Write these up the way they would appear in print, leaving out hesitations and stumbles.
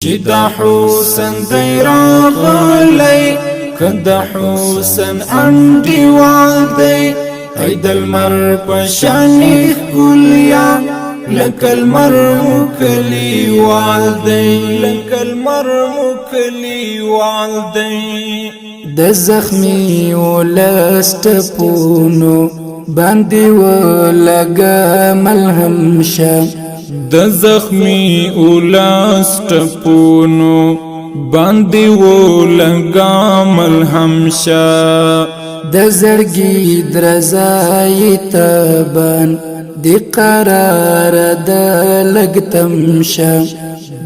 چې د حسن دی راغلی که د حسن انډیوال دی ای د لمر په شانې ښکلیا لکه لمر مو کلیوال دی لکه لمر مو کلیوال دی د زخمي ولس ټپونو باندې ولګه ملهم شه د زخمی اولاس ټپونو باندې ولګا ملهم شه د زړګي درزای تبان دی قرار د لګتم شه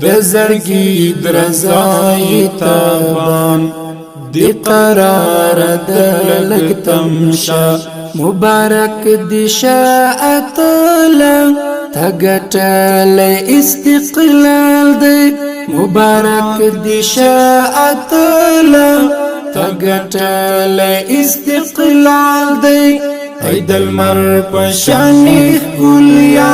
د زړګي درزای تبان دی قرار د لګتم شه مبارک دی شاعتل تګټل استقلال دی مبارک دی شاعتل تګټل استقلال دی ای د لمر په شانې ښکلیا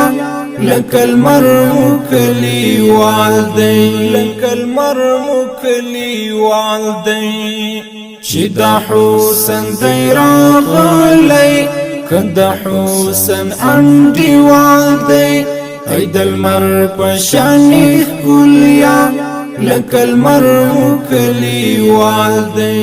لکه لمر مو کلیوال دی لکه لمر مو کلیوال دی چې د حسن دی راغلی که د حسن انډیوال دی ای د لمر په شانې ښکلیا لکه لمر مو کلیوال دی